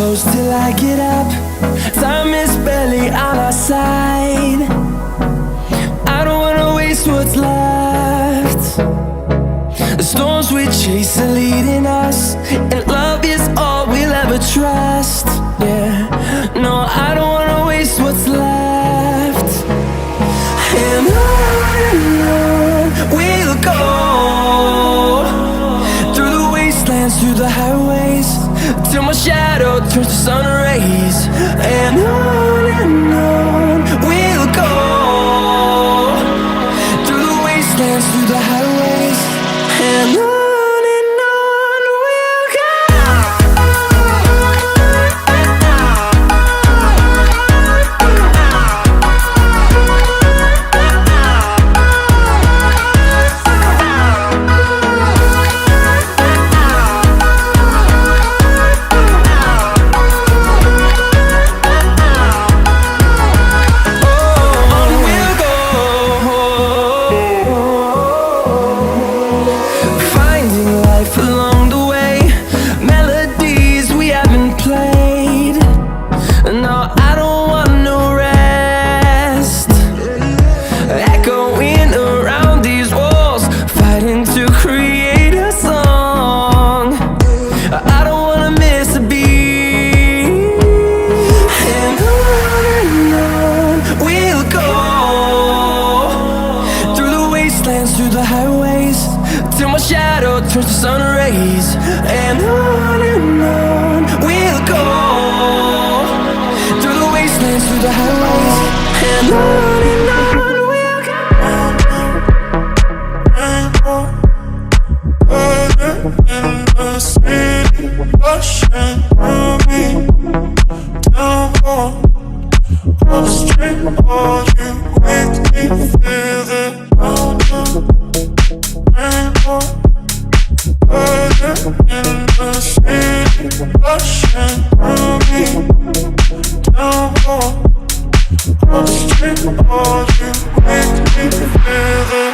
close till I get up. Time is barely on our side. I don't wanna waste what's left. The storms we chase are leading us, and love is all we'll ever trust. Yeah, no, I don't wanna waste what's left. And on we'll go, through the wastelands, through the highways, till my shadow turns to sun rays. And on we'll go, through the wastelands, through the highways, and on we'll go. Through the highways, till my shadow turns to sun rays. And on we'll go, through the wastelands, through the highways, and on we'll go. In the city, rushing through me, down the street, all you make me feel it. In the city, rushing through me, down the street, all you make me feel it.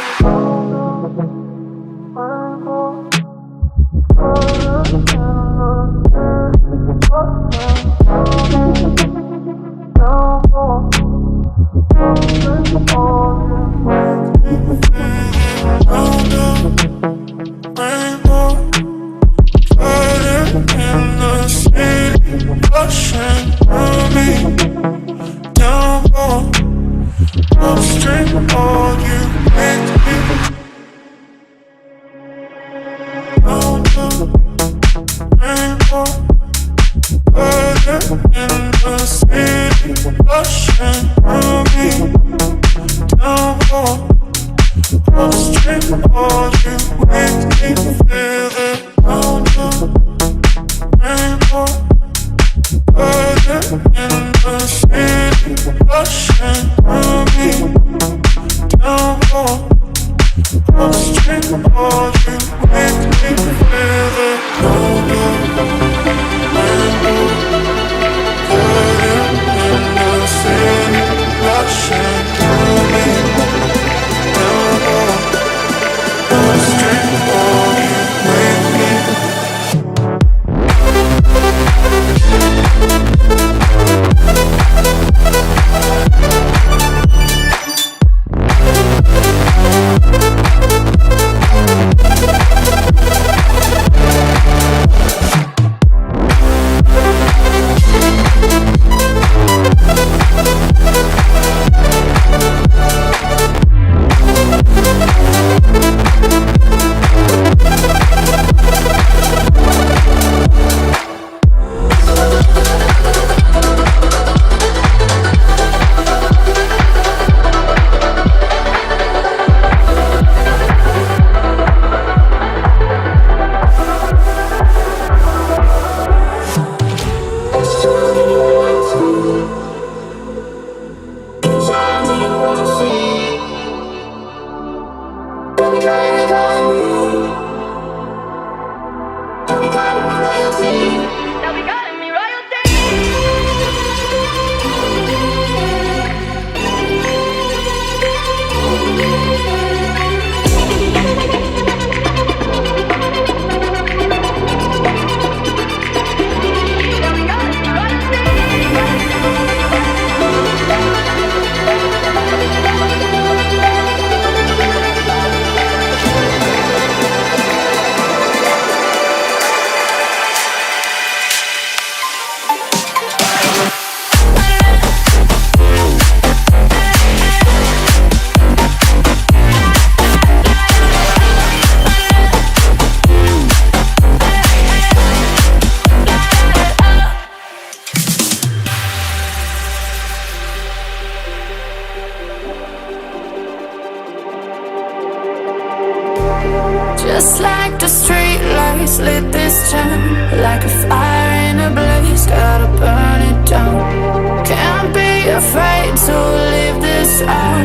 Just like the street lights lit this town, like a fire in a blaze, gotta burn it down. Can't be afraid to leave this out.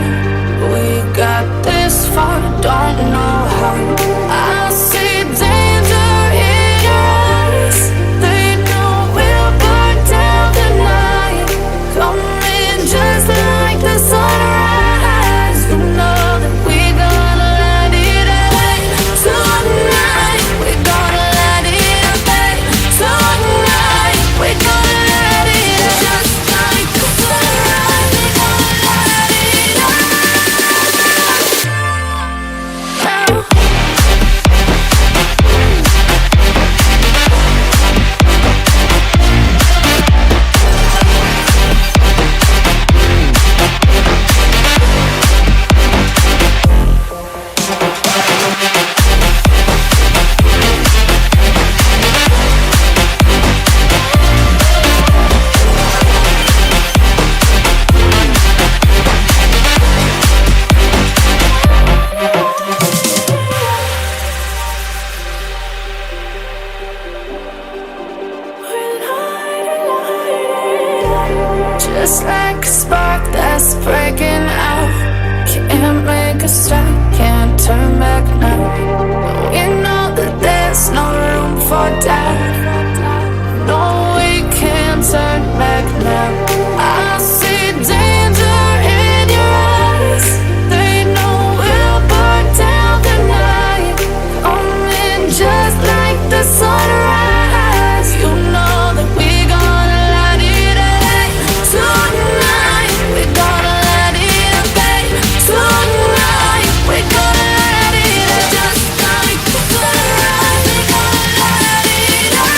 We got this far, don't know how. I see danger in your eyes. They know we'll burn down the night. Coming just like the sunrise. You know that we gonna light it up tonight. We gonna light it up tonight. We gonna light it up just like the sunrise. We gonna light it up now. Just like a spark that's breaking out. Can't make a stop, can't turn back now. We know that there's no room for doubt. No, we can't turn back now. I see danger in your eyes. They know we'll burn down the night. Coming just like the sunrise. You know that we gonna light it up tonight. We gonna light it up tonight. We gonna light it up just like the sunrise. We gonna light it up.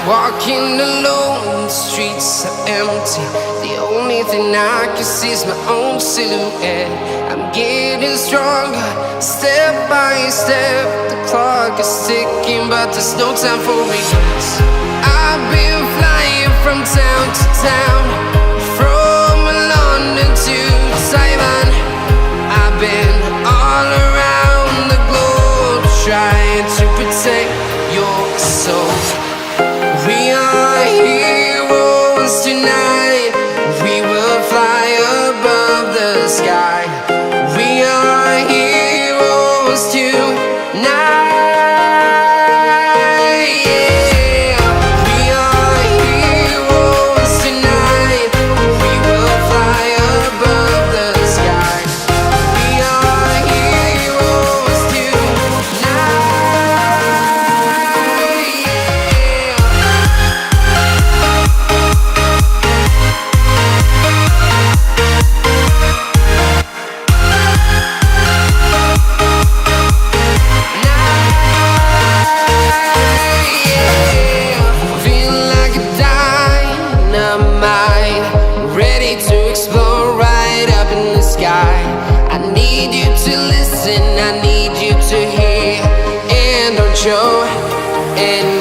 Walking alone, the streets are empty. The only thing I can see is my own silhouette. I'm getting stronger, step by step. The clock is ticking, but there's no time for regrets. I've been flying from town to town, from London to Taiwan. I've been all around the globe, trying to protect your soul. We are heroes tonight. We will fly above the sky. We are heroes tonight. Yeah. We are heroes tonight. We will fly above to listen, I need you to hear. And don't show any